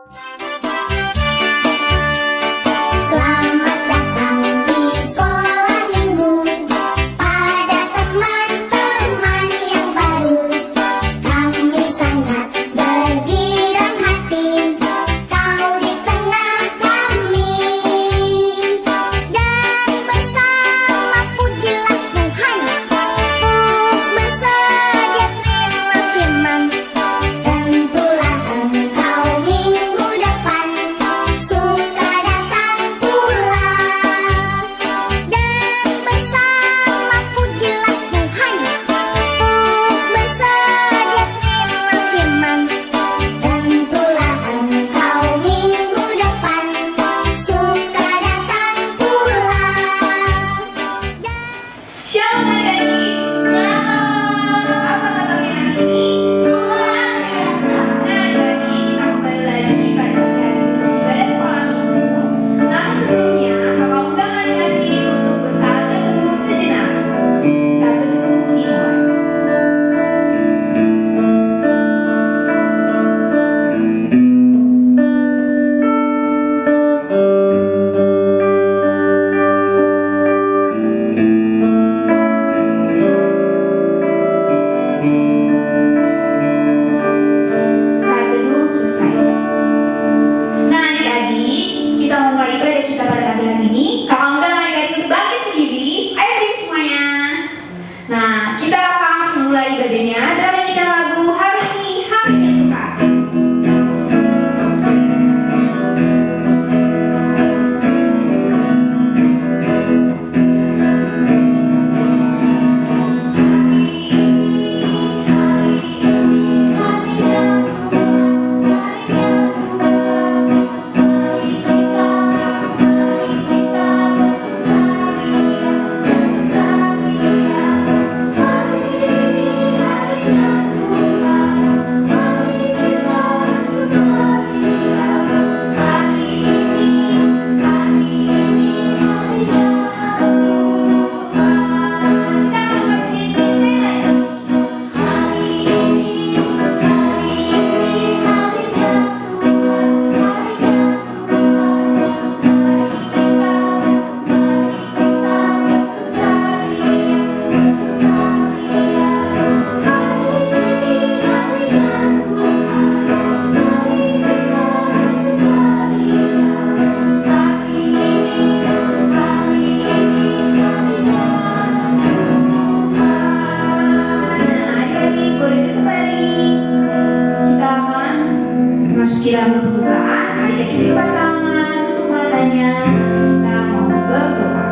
Selamat datang di sekolah minggu, pada teman-teman yang baru. Kami sangat bergirang hati, kau di tengah kami. Dan bersama pujilah Tuhan, untuk bersedia terima firman. Tentulah engkau minggu depan suka datang pula. Dan bersama pujilah Tuhan, untuk bersedia terima firman. Tentulah engkau minggu depan suka datang pula. Shalom adik-adik. Apa kabarnya hari ini? Luar biasa. Nah adik-adik, kita kembali lagi pada hari untuk ibadah sekolah minggu. Namun sebelumnya, kakak undang adik-adik untuk bersaat teduh sejenak. Saat teduh dimulai. Saat teduh selesai. Nah adik-adik, kita mau mulai ibadah kita pada pagi hari ini. Kakak undang adik-adik untuk bangkit berdiri. Ayo berdiri semuanya. Nah, kita akan memulai ibadahnya dengan menyanyikan lagu Hari Ini Harinya Tuhan. Adik-adik boleh kembali. Kita akan memasuki dalam pembukaan. Adik-adik lipat tangan, tutup matanya. Kita mau berdoa.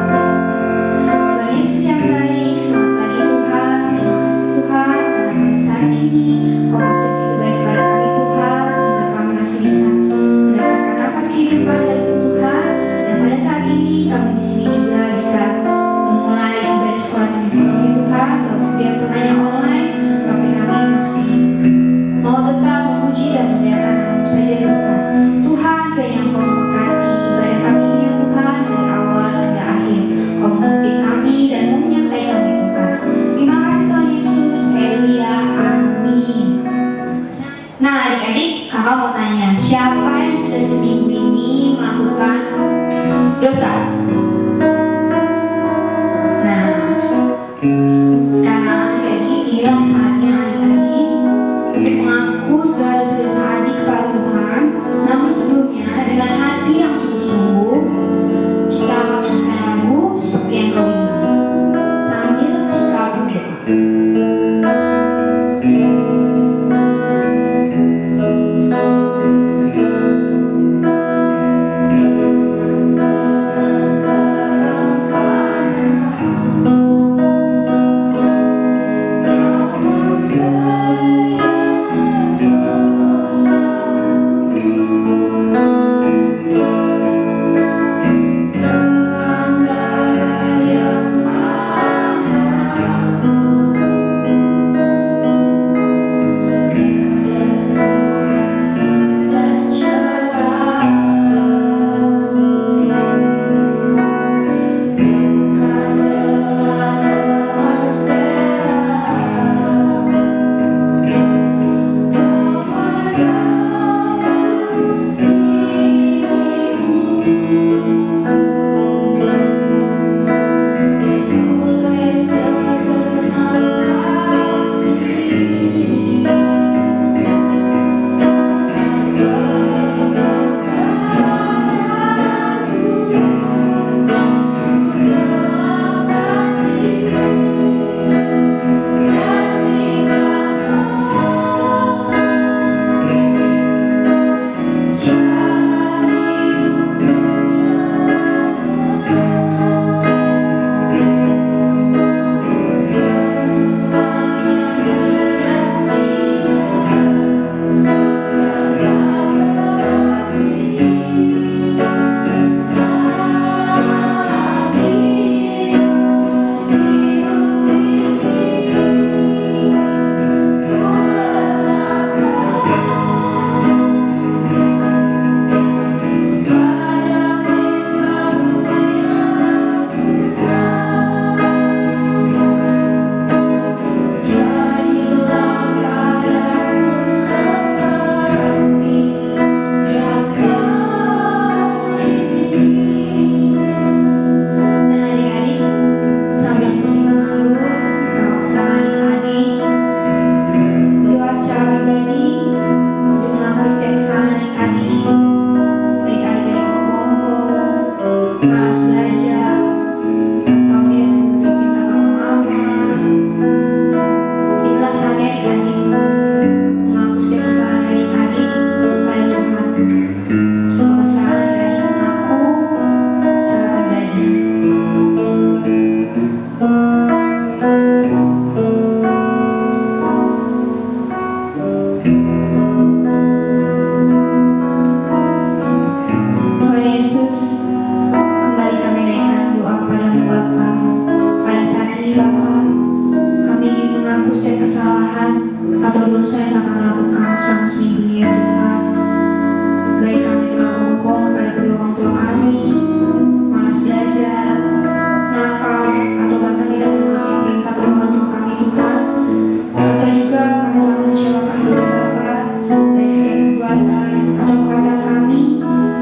Tuhan Yesus yang baik, selamat pagi Tuhan. Terima kasih Tuhan karena pada saat ini Kau masih begitu baik kepada kami Tuhan, sehingga kami masih bisa mendapatkan napas kehidupan dari Tuhan. Dan pada saat ini kami di sini juga bisa memulai ibadah sekolah minggu kami Tuhan. Walaupun biarpun hanya online, tapi kami masih mau tetap memuji dan memuliakan Nama-Mu saja Tuhan. Tuhan, kiranya Engkau memberkati ibadah kami ini ya Tuhan, dari awal hingga akhir. Kau memimpin kami dan menyertai kami Tuhan. Terima kasih Tuhan Yesus. Haleluya. Amin. Nah adik-adik, kakak mau tanya, siapa yang sudah seminggu ini melakukan dosa? Nah, sekarang adik-adik, inilah saatnya adik-adik untuk mengaku segala dosa-dosa adik kepada Tuhan. Namun sebelumnya, dengan hati yang sungguh-sungguh, kita akan menyanyikan lagu seperti yang kau ingin sambil sikap berdoa. kedua orang tua kami malas belajar, nakal, atau bahkan tidak menuruti perintah orang tua kami Tuhan, atau juga kami telah mengecewakan kedua Bapa, baik secara perbuatan atau perkataan kami,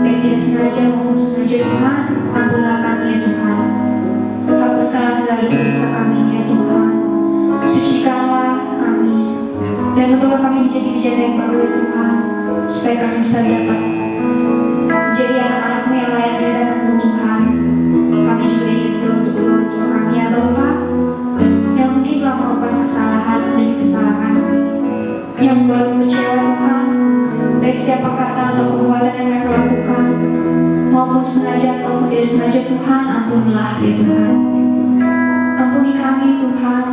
baik tidak sengaja maupun sengaja Tuhan, ampunilah kami ya Tuhan. Hapuskanlah segala dosa kami ya Tuhan, sucikanlah kami, dan bentuklah kami menjadi bijak yang baru ya Tuhan, supaya kami bisa dapat menjadi anak-anak-Mu yang layak di hadapan-Mu Tuhan. Kami juga ingin berdoa untuk kedua tua kami ya Bapa, yang mungkin telah melakukan kesalahan demi kesalahan, yang membuatku kecewa Tuhan, baik setiap kata atau perbuatan yang mereka lakukan, maupun sengaja ataupun tidak sengaja Tuhan, ampunilah ya Tuhan. Ampuni kami Tuhan,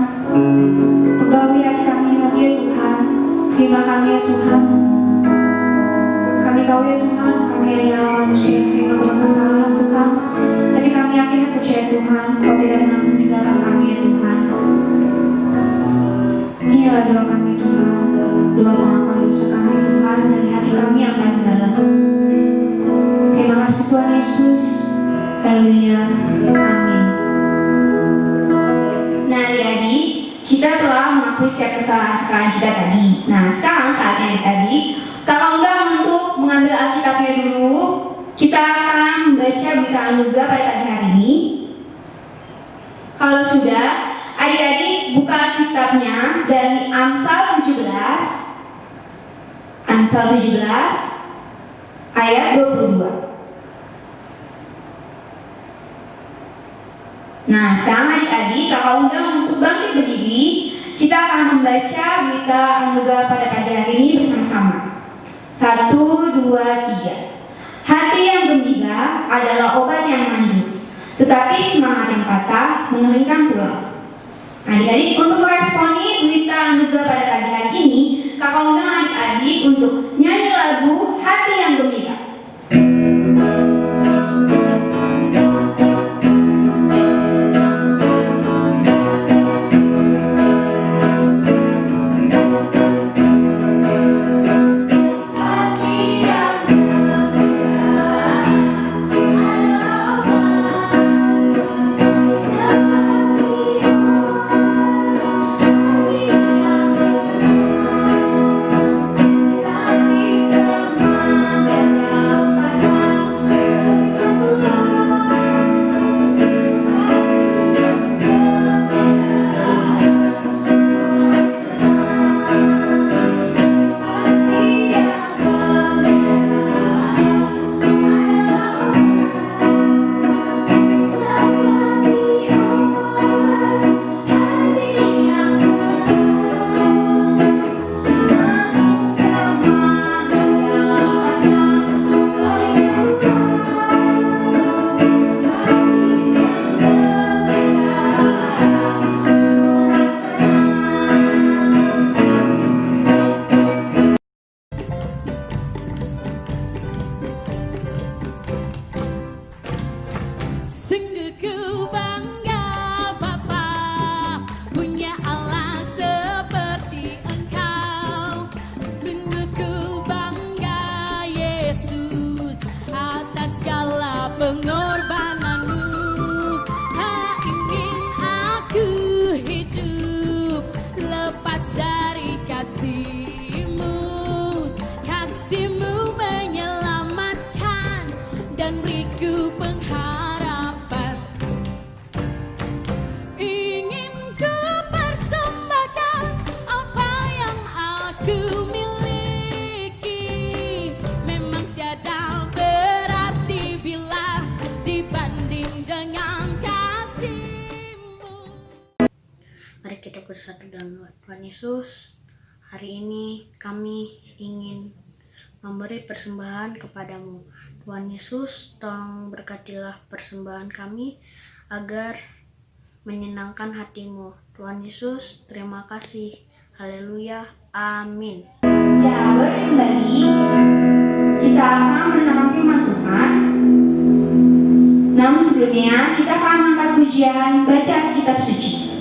perbaharui hati kami lagi ya Tuhan, terima kami ya Tuhan. Kami tahu ya Tuhan, kami adalah manusia yang sering melakukan kesalahan Tuhan, tapi kami yakin dan percaya Tuhan, Kau tidak pernah meninggalkan kami ya Tuhan. Inilah doa kami Tuhan, doa pengakuan dosa kami Tuhan dari hati kami yang paling dalam. Terima kasih Tuhan Yesus. Haleluya. Amin. Nah adik-adik, kita telah mengakui setiap kesalahan-kesalahan kita tadi. Nah sekarang saatnya adik-adik, Kakak undang untuk mengambil Alkitabnya dulu. Kita akan membaca berita anugerah pada pagi hari ini. Kalau sudah, adik-adik buka Alkitabnya dari Amsal 17 ayat 22. Nah, sekarang adik-adik kakak undang untuk bangkit berdiri. Kita akan membaca berita anugerah pada pagi hari ini bersama-sama. 1, 2, 3. Hati yang gembira adalah obat yang manjur, tetapi semangat yang patah mengeringkan tulang. Adik-adik, untuk meresponi berita anugerah pada pagi hari ini, kakak undang adik-adik untuk nyanyi lagu Hati yang Gembira. Mari kita bersatu dalam doa. Tuhan Yesus, hari ini kami ingin memberi persembahan kepadamu. Tuhan Yesus, tolong berkatilah persembahan kami agar menyenangkan hatimu. Tuhan Yesus, terima kasih. Haleluya. Amin. Ya, boleh kembali. Kita akan mendengarkan firman Tuhan. Namun sebelumnya, kita akan mengangkat pujian baca kitab suci.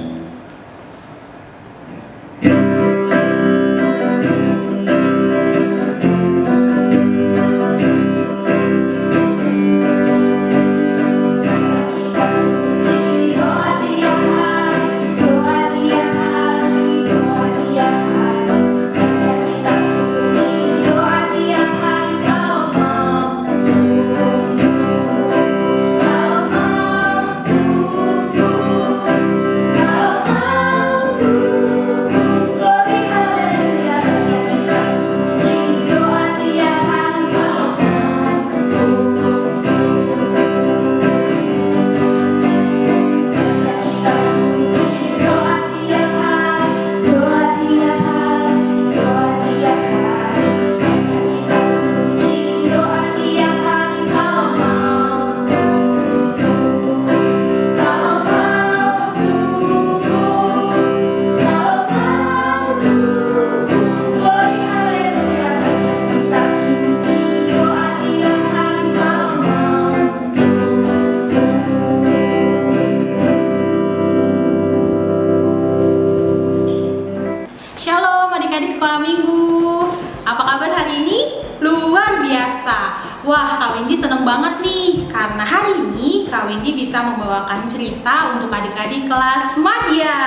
biasa. Wah, Kak Windy seneng banget nih karena hari ini Kak Windy bisa membawakan cerita untuk adik-adik kelas madya.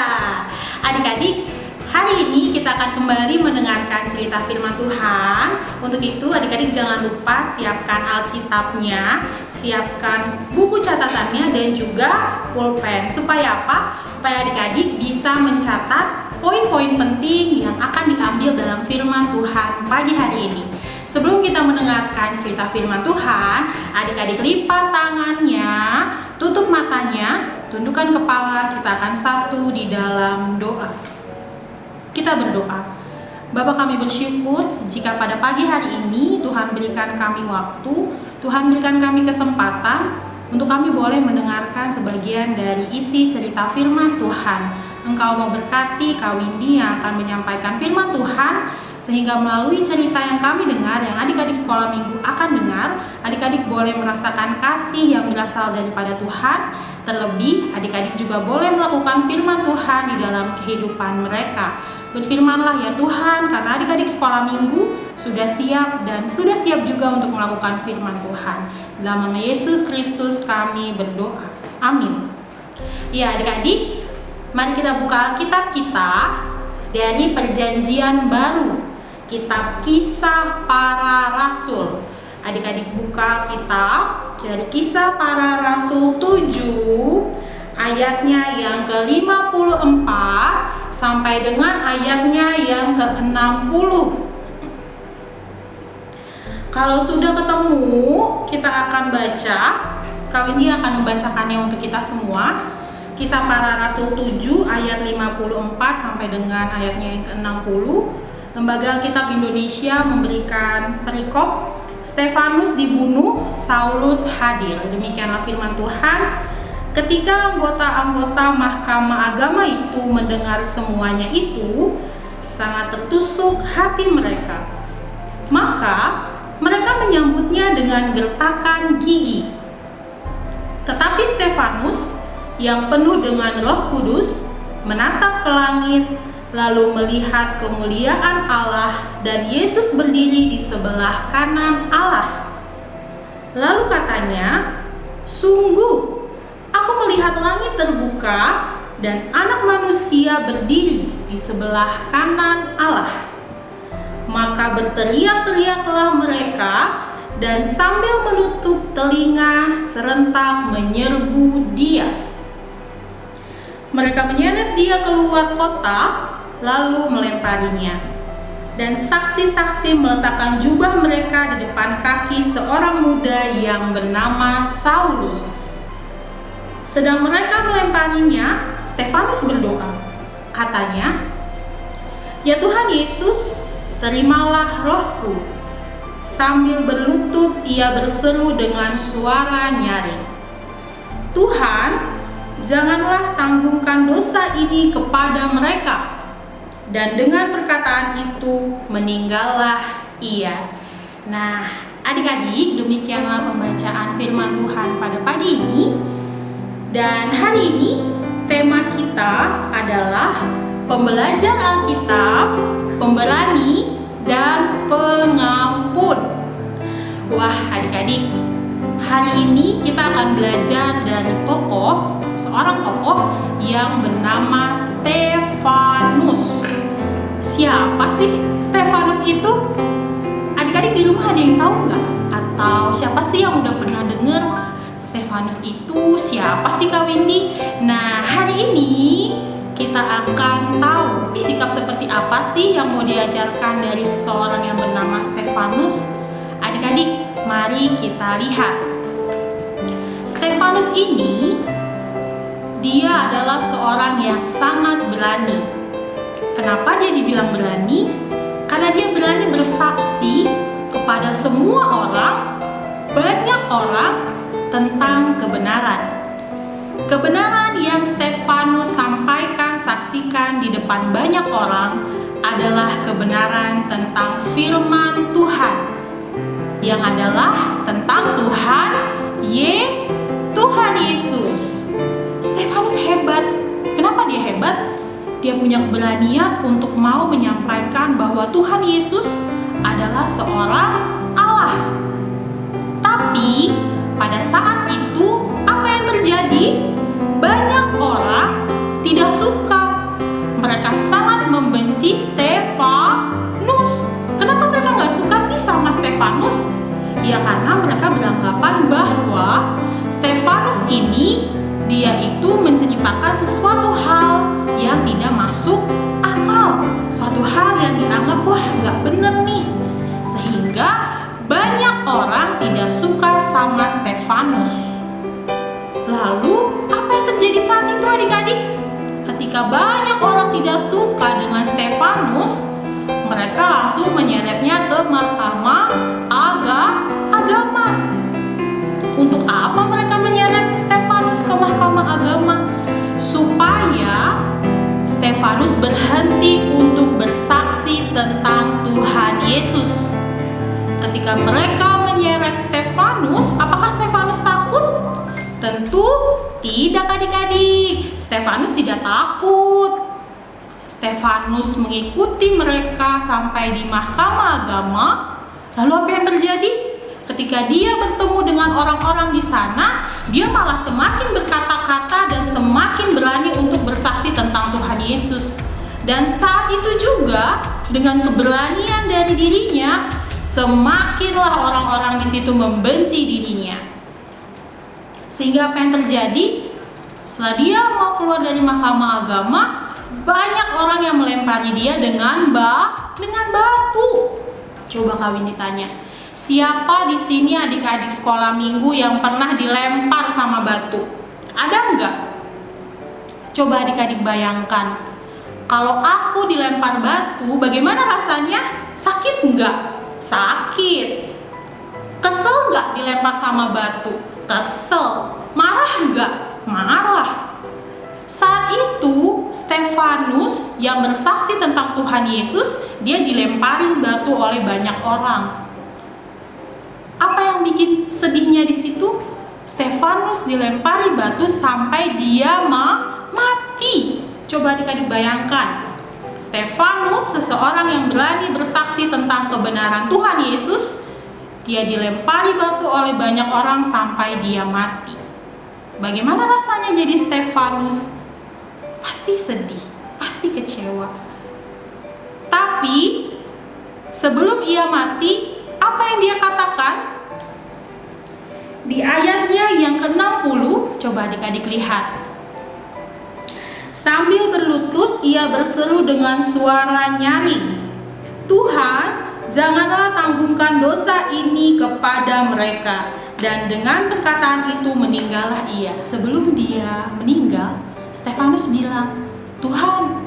Adik-adik, hari ini kita akan kembali mendengarkan cerita firman Tuhan. Untuk itu adik-adik jangan lupa siapkan Alkitabnya, siapkan buku catatannya dan juga pulpen. Supaya apa? Supaya adik-adik bisa mencatat poin-poin penting yang akan diambil dalam firman Tuhan pagi hari ini. Sebelum kita mendengarkan cerita firman Tuhan, adik-adik lipat tangannya, tutup matanya, tundukkan kepala, kita akan satu di dalam doa. Kita berdoa. Bapa, kami bersyukur jika pada pagi hari ini Tuhan berikan kami waktu, Tuhan berikan kami kesempatan untuk kami boleh mendengarkan sebagian dari isi cerita firman Tuhan. Engkau mau berkati Kak Windy yang akan menyampaikan firman Tuhan, sehingga melalui cerita yang kami dengar, yang adik-adik sekolah minggu akan dengar, adik-adik boleh merasakan kasih yang berasal daripada Tuhan. Terlebih, adik-adik juga boleh melakukan firman Tuhan di dalam kehidupan mereka. Berfirmanlah ya Tuhan, karena adik-adik sekolah minggu sudah siap dan sudah siap juga untuk melakukan firman Tuhan. Dalam nama Yesus Kristus kami berdoa. Amin. Ya adik-adik, mari kita buka Alkitab kita dari Perjanjian Baru, kitab Kisah Para Rasul. Adik-adik buka Alkitab dari Kisah Para Rasul 7, ayatnya yang ke-54 sampai dengan ayatnya yang ke-60. Kalau sudah ketemu, kita akan baca. Kak Windy akan membacakannya untuk kita semua. Kisah Para Rasul 7 ayat 54 sampai dengan ayatnya yang ke-60. Lembaga Alkitab Indonesia memberikan perikop Stefanus dibunuh, Saulus hadir. Demikianlah firman Tuhan. Ketika anggota-anggota Mahkamah Agama itu mendengar semuanya itu, sangat tertusuk hati mereka. Maka mereka menyambutnya dengan gertakan gigi. Tetapi Stefanus yang penuh dengan Roh Kudus menatap ke langit, lalu melihat kemuliaan Allah dan Yesus berdiri di sebelah kanan Allah. Lalu katanya, "Sungguh, aku melihat langit terbuka dan Anak Manusia berdiri di sebelah kanan Allah." Maka berteriak-teriaklah mereka dan sambil menutup telinga serentak menyerbu dia. Mereka menyeret dia keluar kota lalu melemparinya. Dan saksi-saksi meletakkan jubah mereka di depan kaki seorang muda yang bernama Saulus. Sedang mereka melemparinya, Stefanus berdoa. Katanya, "Ya Tuhan Yesus, terimalah rohku." Sambil berlutut ia berseru dengan suara nyaring, "Tuhan, janganlah tanggungkan dosa ini kepada mereka." Dan dengan perkataan itu meninggallah ia. Nah, adik-adik, demikianlah pembacaan firman Tuhan pada pagi ini. Dan hari ini tema kita adalah pembelajar Alkitab, pemberani, dan pengampun. Wah adik-adik, hari ini kita akan belajar dari seorang tokoh yang bernama Stefanus. Siapa sih Stefanus itu? Adik-adik di rumah ada yang tahu nggak? Atau siapa sih yang udah pernah dengar Stefanus itu siapa sih Kak Windy? Nah, hari ini kita akan tahu sikap seperti apa sih yang mau diajarkan dari seseorang yang bernama Stefanus. Adik-adik, mari kita lihat. Stefanus ini, dia adalah seorang yang sangat berani. Kenapa dia dibilang berani? Karena dia berani bersaksi kepada semua orang, banyak orang, tentang kebenaran. Kebenaran yang Stefanus sampaikan, saksikan di depan banyak orang adalah kebenaran tentang firman Tuhan, yang adalah tentang Tuhan Yesus. Stefanus hebat. Kenapa dia hebat? Dia punya keberanian untuk mau menyampaikan bahwa Tuhan Yesus adalah seorang Allah salah. Tapi pada saat itu apa yang terjadi? Banyak orang tidak suka. Mereka sangat membenci Stefanus. Kenapa mereka nggak suka sih sama Stefanus? Ya karena mereka beranggapan bahwa Stefanus ini dia itu menceritakan sesuatu hal yang tidak masuk akal, suatu hal yang dianggap wah nggak bener nih, sehingga banyak orang tidak suka sama Stefanus. Lalu apa yang terjadi saat itu adik-adik? Ketika banyak orang tidak suka dengan Stefanus, mereka langsung menyeretnya ke mahkamah agama. Untuk apa mereka menyeret Stefanus ke mahkamah agama? Supaya Stefanus berhenti untuk bersaksi tentang Tuhan Yesus. Ketika mereka menyeret Stefanus, apakah Stefanus takut? Tentu tidak adik-adik. Stefanus tidak takut. Stefanus mengikuti mereka sampai di mahkamah agama. Lalu apa yang terjadi? Ketika dia bertemu dengan orang-orang di sana, dia malah semakin berkata-kata dan semakin berani untuk bersaksi tentang Tuhan Yesus. Dan saat itu juga, dengan keberanian dari dirinya, semakinlah orang-orang di situ membenci dirinya. Sehingga apa yang terjadi? Setelah dia mau keluar dari mahkamah agama, banyak orang yang melempari dia dengan batu. Coba kawin ditanya. Siapa di sini adik-adik sekolah minggu yang pernah dilempar sama batu? Ada enggak? Coba adik-adik bayangkan. Kalau aku dilempar batu, bagaimana rasanya? Sakit enggak? Sakit. Kesel enggak dilempar sama batu? Kesel. Marah enggak? Marah. Saat itu Stefanus yang bersaksi tentang Tuhan Yesus, dia dilemparin batu oleh banyak orang. Apa yang bikin sedihnya di situ? Stefanus dilempari batu sampai dia mati. Coba adik-adik bayangkan. Stefanus, seseorang yang berani bersaksi tentang kebenaran Tuhan Yesus, dia dilempari batu oleh banyak orang sampai dia mati. Bagaimana rasanya jadi Stefanus? Pasti sedih, pasti kecewa. Tapi sebelum ia mati, apa yang dia katakan? Di ayatnya yang ke-60, coba adik-adik lihat. Sambil berlutut, ia berseru dengan suara nyaring, "Tuhan, janganlah tanggungkan dosa ini kepada mereka." Dan dengan perkataan itu meninggallah ia. Sebelum dia meninggal, Stefanus bilang, "Tuhan,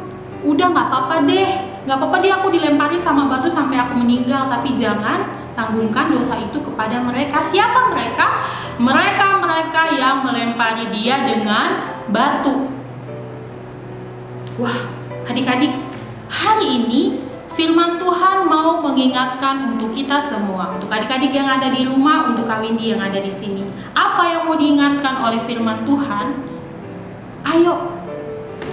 udah gak apa-apa deh. Gak apa-apa deh aku dilemparin sama batu sampai aku meninggal. Tapi jangan tanggungkan dosa itu kepada mereka." Siapa mereka? Mereka yang melempari dia dengan batu. Wah, adik-adik, hari ini firman Tuhan mau mengingatkan untuk kita semua, untuk adik-adik yang ada di rumah, untuk Kawindi yang ada di sini. Apa yang mau diingatkan oleh firman Tuhan? Ayo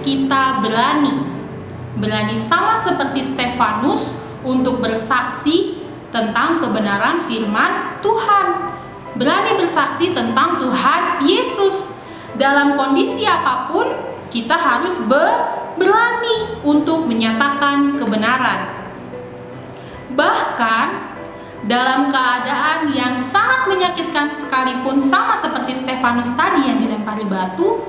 kita berani sama seperti Stefanus untuk bersaksi tentang kebenaran firman Tuhan. Berani bersaksi tentang Tuhan Yesus. Dalam kondisi apapun, kita harus berani untuk menyatakan kebenaran. Bahkan dalam keadaan yang sangat menyakitkan sekalipun, sama seperti Stefanus tadi yang dilempari batu,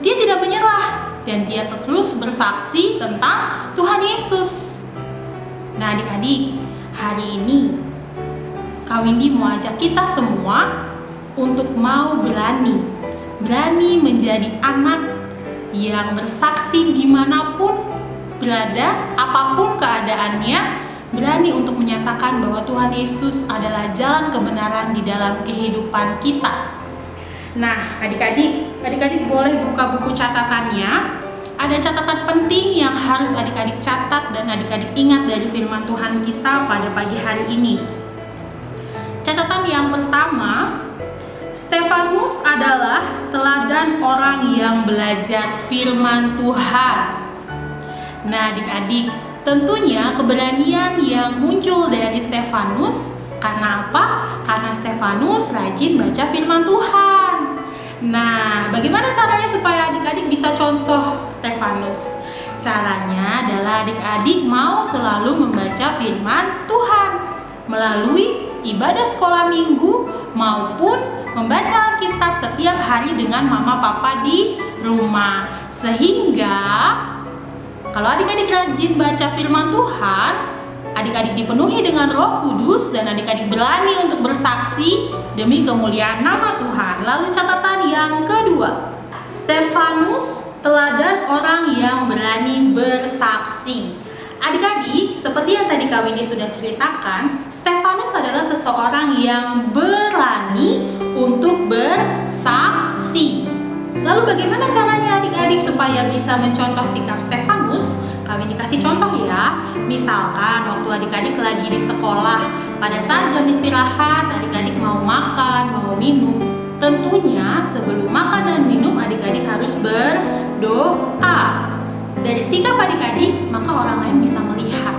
dia tidak menyerah dan dia terus bersaksi tentang Tuhan Yesus. Nah adik-adik, hari ini Kawindi mau ajak kita semua untuk mau berani menjadi anak yang bersaksi dimanapun berada, apapun keadaannya, berani untuk menyatakan bahwa Tuhan Yesus adalah jalan kebenaran di dalam kehidupan kita. Nah, adik-adik boleh buka buku catatannya. Ada catatan penting yang harus adik-adik catat dan adik-adik ingat dari firman Tuhan kita pada pagi hari ini. Catatan yang pertama, Stefanus adalah teladan orang yang belajar firman Tuhan. Nah, adik-adik, tentunya keberanian yang muncul dari Stefanus Karena apa? Karena Stefanus rajin baca firman Tuhan. Nah, bagaimana caranya supaya adik-adik bisa contoh Stefanus? Caranya adalah adik-adik mau selalu membaca firman Tuhan melalui ibadah sekolah minggu maupun membaca Alkitab setiap hari dengan mama papa di rumah. Sehingga kalau adik-adik rajin baca firman Tuhan, adik-adik dipenuhi dengan Roh Kudus dan adik-adik berani untuk bersaksi demi kemuliaan nama Tuhan. Lalu catatan yang kedua, Stefanus teladan orang yang berani bersaksi. Adik-adik, seperti yang tadi Kak Winnie sudah ceritakan, Stefanus adalah seseorang yang berani untuk bersaksi. Lalu bagaimana caranya adik-adik supaya bisa mencontoh sikap Stefanus? Kami dikasih contoh ya. Misalkan waktu adik-adik lagi di sekolah, pada saat jam istirahat, adik-adik mau makan, mau minum. Tentunya sebelum makan dan minum, adik-adik harus berdoa. Dari sikap adik-adik, maka orang lain bisa melihat.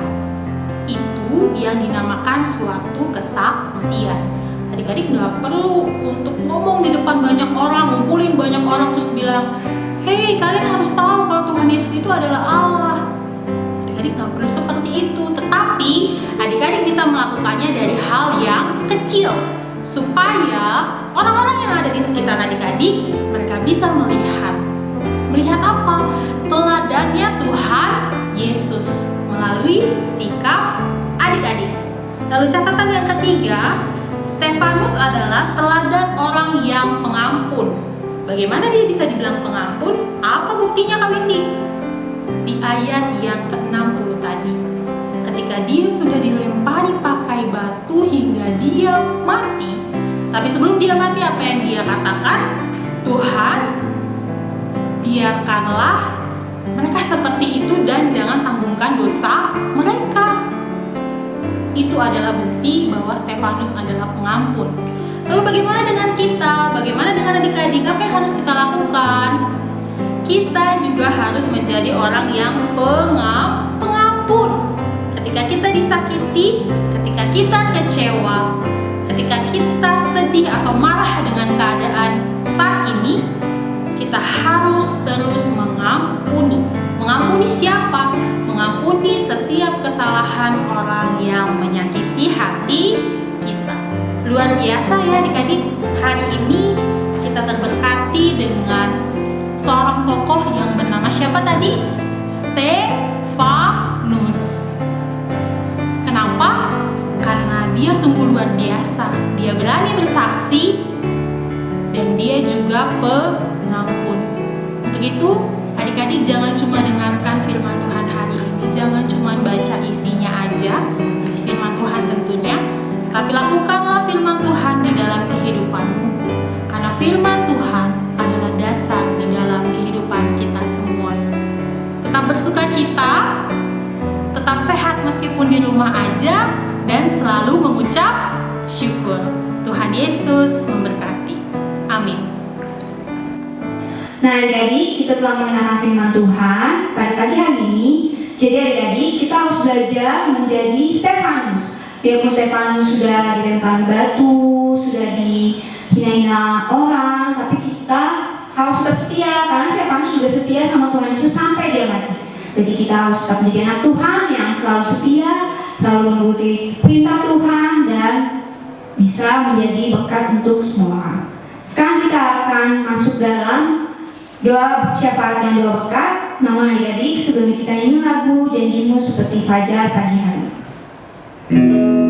Itu yang dinamakan suatu kesaksian. Adik-adik nggak perlu untuk ngomong di depan banyak orang, ngumpulin banyak orang terus bilang, "Hei, kalian harus tahu kalau Tuhan Yesus itu adalah Allah." Adik-adik nggak perlu seperti itu, tetapi adik-adik bisa melakukannya dari hal yang kecil supaya orang-orang yang ada di sekitar adik-adik mereka bisa melihat. Melihat apa? Teladannya Tuhan Yesus melalui sikap adik-adik. Lalu catatan yang ketiga, Stefanus adalah teladan orang yang pengampun. Bagaimana dia bisa dibilang pengampun? Apa buktinya Kak Windy? Di ayat yang ke-60 tadi, ketika dia sudah dilempari pakai batu hingga dia mati. Tapi sebelum dia mati, apa yang dia katakan? Tuhan, biarkanlah mereka seperti itu dan jangan tanggungkan dosa mereka. Itu adalah bukti bahwa Stefanus adalah pengampun. Lalu bagaimana dengan kita? Bagaimana dengan adik-adik? Apa yang harus kita lakukan? Kita juga harus menjadi orang yang pengampun. Ketika kita disakiti, ketika kita kecewa, ketika kita sedih atau marah dengan keadaan saat ini, kita harus terus mengampuni. Mengampuni siapa? Mengampuni setiap kesalahan orang yang menyakiti hati kita. Luar biasa ya adik-adik. Hari ini kita terberkati dengan seorang tokoh yang bernama siapa tadi? Stefanus. Kenapa? Karena dia sungguh luar biasa. Dia berani bersaksi dan dia juga pengampun. Untuk itu, adik-adik jangan cuma dengarkan firman Tuhan hari ini, jangan cuma baca isinya aja, isi firman Tuhan tentunya, tapi lakukanlah firman Tuhan di dalam kehidupanmu. Karena firman Tuhan adalah dasar di dalam kehidupan kita semua. Tetap bersukacita, tetap sehat meskipun di rumah aja, dan selalu mengucap syukur. Tuhan Yesus memberkati. Amin. Nah adik-adik, kita telah mendengarkan firman Tuhan pada pagi hari ini. Jadi adik-adik, kita harus belajar menjadi Stefanus. Biarpun Stefanus sudah dilempar batu, sudah dihina orang, tapi kita harus tetap setia. Karena Stefanus juga setia sama Tuhan Yesus sampai dia mati. Jadi kita harus tetap menjadi anak Tuhan yang selalu setia, selalu menuruti perintah Tuhan, dan bisa menjadi berkat untuk semua orang. Sekarang kita akan masuk dalam doa syafaat dan doa berkat. Namun adik-adik, sebelum kita nyanyi lagu Janjimu Seperti Fajar Pagi Hari. Jaga yang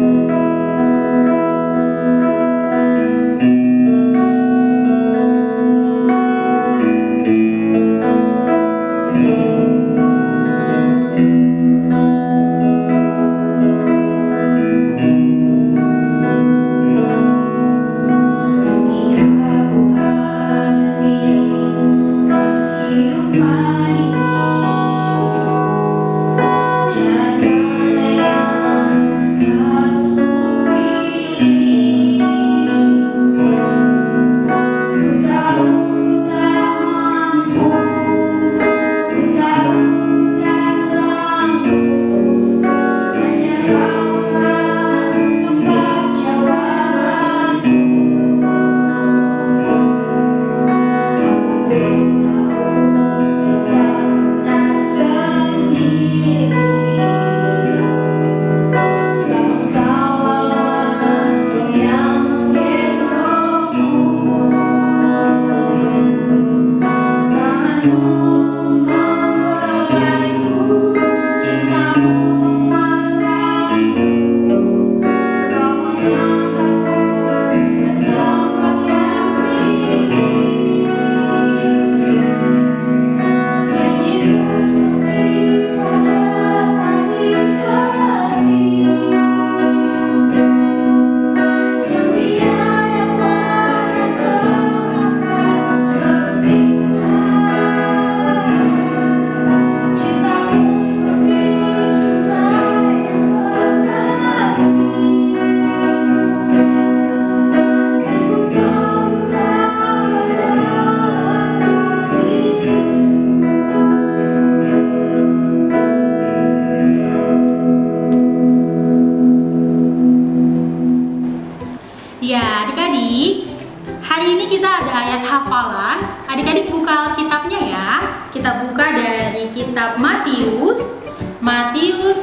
adik-adik, hari ini kita ada ayat hafalan. Adik-adik buka Alkitabnya ya. Kita buka dari kitab Matius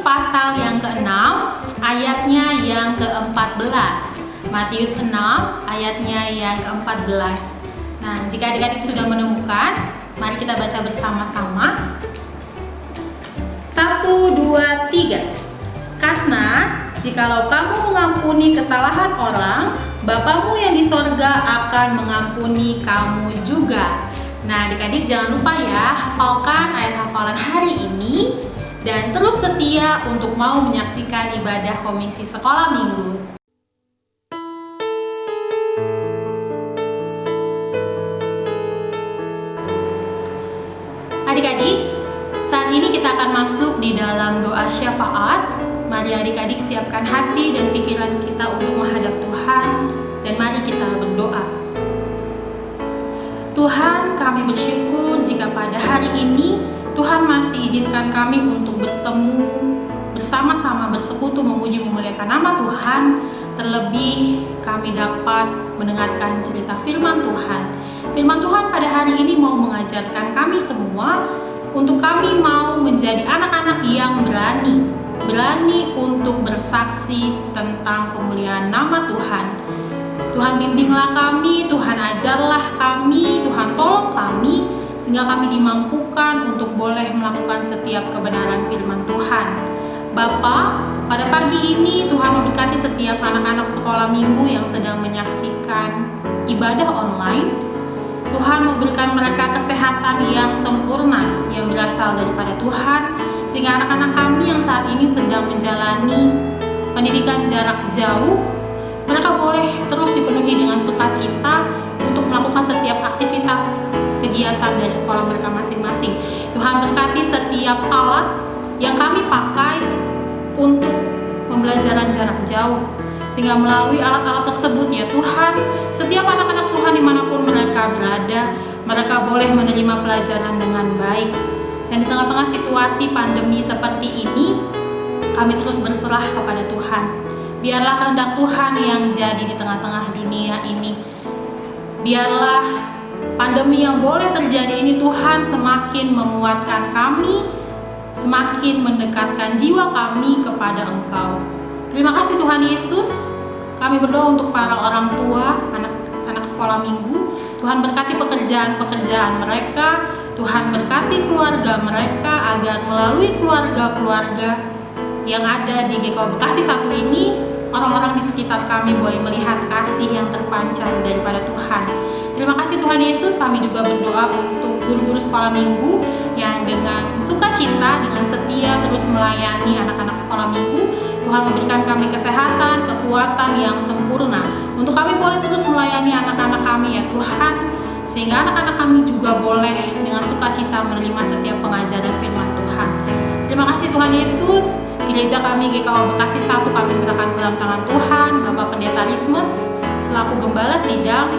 pasal yang ke-6, ayatnya yang ke-14. Matius 6 ayatnya yang ke-14. Nah, jika adik-adik sudah menemukan, mari kita baca bersama-sama. 1, 2, 3. Karena jikalau kamu mengampuni kesalahan orang, Bapamu yang di sorga akan mengampuni kamu juga. Nah, adik-adik jangan lupa ya, hafalkan ayat hafalan hari ini dan terus setia untuk mau menyaksikan ibadah komisi sekolah minggu. Adik-adik, saat ini kita akan masuk di dalam doa syafaat. Mari adik-adik siapkan hati dan pikiran kita untuk menghadap Tuhan, dan mari kita berdoa. Tuhan, kami bersyukur jika pada hari ini Tuhan masih izinkan kami untuk bertemu bersama-sama, bersekutu, memuji, memuliakan nama Tuhan. Terlebih kami dapat mendengarkan cerita firman Tuhan. Firman Tuhan pada hari ini mau mengajarkan kami semua untuk kami mau menjadi anak-anak yang berani untuk bersaksi tentang kemuliaan nama Tuhan. Tuhan bimbinglah kami, Tuhan ajarlah kami, Tuhan tolong kami, sehingga kami dimampukan untuk boleh melakukan setiap kebenaran firman Tuhan. Bapa, pada pagi ini Tuhan memberkati setiap anak-anak sekolah minggu yang sedang menyaksikan ibadah online. Tuhan memberikan mereka kesehatan yang sempurna yang berasal daripada Tuhan, sehingga anak-anak kami yang saat ini sedang menjalani pendidikan jarak jauh, mereka boleh terus dipenuhi dengan sukacita untuk melakukan setiap aktivitas kegiatan dari sekolah mereka masing-masing. Tuhan berkati setiap alat yang kami pakai untuk pembelajaran jarak jauh, sehingga melalui alat-alat tersebut ya Tuhan, setiap anak-anak Tuhan dimanapun mereka berada, mereka boleh menerima pelajaran dengan baik. Dan di tengah-tengah situasi pandemi seperti ini, kami terus berserah kepada Tuhan. Biarlah kehendak Tuhan yang jadi di tengah-tengah dunia ini. Biarlah pandemi yang boleh terjadi ini Tuhan semakin menguatkan kami, semakin mendekatkan jiwa kami kepada Engkau. Terima kasih Tuhan Yesus. Kami berdoa untuk para orang tua, anak sekolah minggu. Tuhan berkati pekerjaan mereka. Tuhan berkati keluarga mereka agar melalui keluarga-keluarga yang ada di GKU Bekasi 1 ini, orang-orang di sekitar kami boleh melihat kasih yang terpancar daripada Tuhan. Terima kasih Tuhan Yesus. Kami juga berdoa untuk guru-guru sekolah minggu yang dengan sukacita, dengan setia terus melayani anak-anak sekolah minggu. Tuhan memberikan kami kesehatan, kekuatan yang sempurna untuk kami boleh terus melayani anak-anak kami ya Tuhan, sehingga anak-anak kami juga boleh dengan sukacita menerima setiap pengajaran firman Tuhan. Terima kasih Tuhan Yesus. Gereja kami GKU Bekasi 1 kami serahkan ke dalam tangan Tuhan. Bapak Pendeta Rismes selaku Gembala Sidang,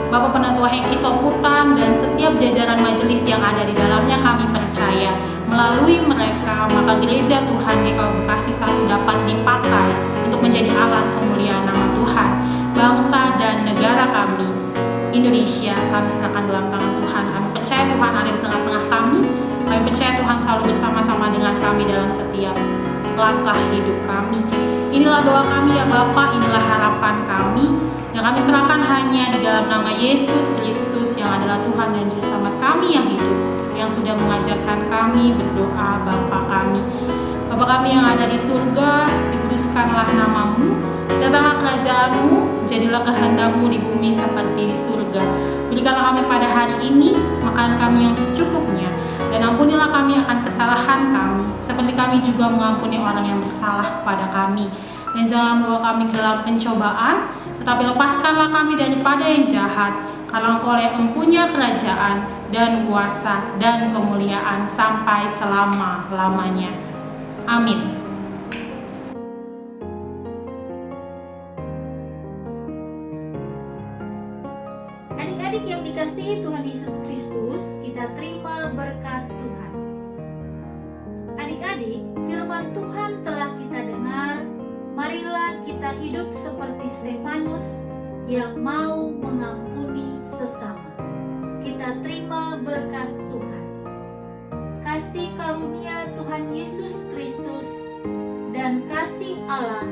Bapak Penatua Hengki Soputan, dan setiap jajaran majelis yang ada di dalamnya, kami percaya melalui mereka maka gereja Tuhan GKU Bekasi 1 dapat dipakai untuk menjadi alat kemuliaan nama Tuhan. Bangsa dan negara kami, Indonesia, kami serahkan dalam tangan Tuhan. Kami percaya Tuhan ada di tengah-tengah kami. Kami percaya Tuhan selalu bersama-sama dengan kami dalam setiap langkah hidup kami. Inilah doa kami ya Bapa, inilah harapan kami yang kami serahkan hanya di dalam nama Yesus Kristus yang adalah Tuhan dan Juru Selamat kami yang hidup, yang sudah mengajarkan kami berdoa. Bapa kami, Bapa kami yang ada di surga, dikuduskanlah namamu, datanglah kerajaanmu, jadilah kehendakmu di bumi seperti di surga. Berikanlah kami pada hari ini makanan kami yang secukupnya, dan ampunilah kami akan kesalahan kami, seperti kami juga mengampuni orang yang bersalah kepada kami. Dan jangan membawa kami ke dalam pencobaan, tetapi lepaskanlah kami daripada yang jahat, karena Engkau yang mempunyai kerajaan dan kuasa dan kemuliaan sampai selama-lamanya. Amin. Adik-adik yang dikasihi Tuhan Yesus Kristus, kita terima berkat Tuhan. Adik-adik, firman Tuhan telah kita dengar. Marilah kita hidup seperti Stefanus yang mau mengampuni sesama. Kita terima berkat Tuhan. Kasih karunia Tuhan Yesus Kristus dan kasih Allah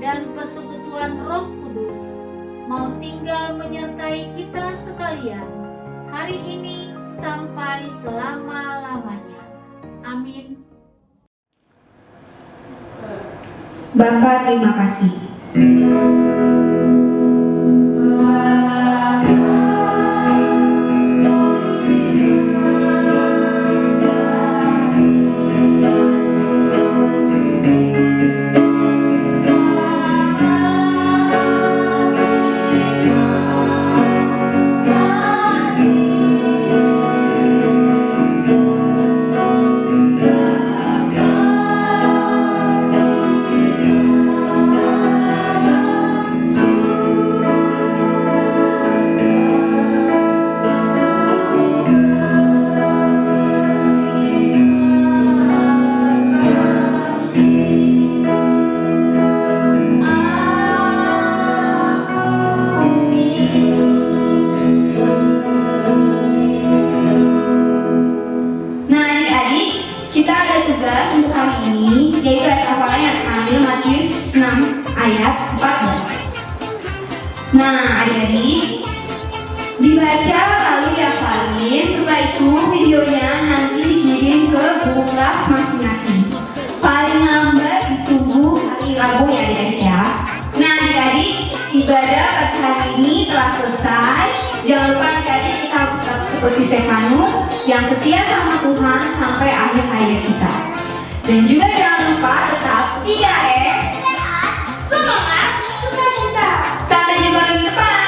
dan persekutuan Roh Kudus mau tinggal menyertai kita sekalian hari ini sampai selama-lamanya. Amin. Bapa, terima kasih. Nah, adik-adik, dibaca lalu dihafalin. Setelah itu videonya nanti dikirim ke guru kelas masing-masing. Paling lambat ditunggu hari Rabu ya adik-adik ya. Nah adik-adik, ibadah pagi hari ini telah selesai. Jangan lupa adik-adik kita harus tetap seperti Stefanus yang setia sama Tuhan sampai akhir hayat kita. Dan juga jangan lupa tetap 3S, semangat, sukacita. Sampai jumpa minggu depan.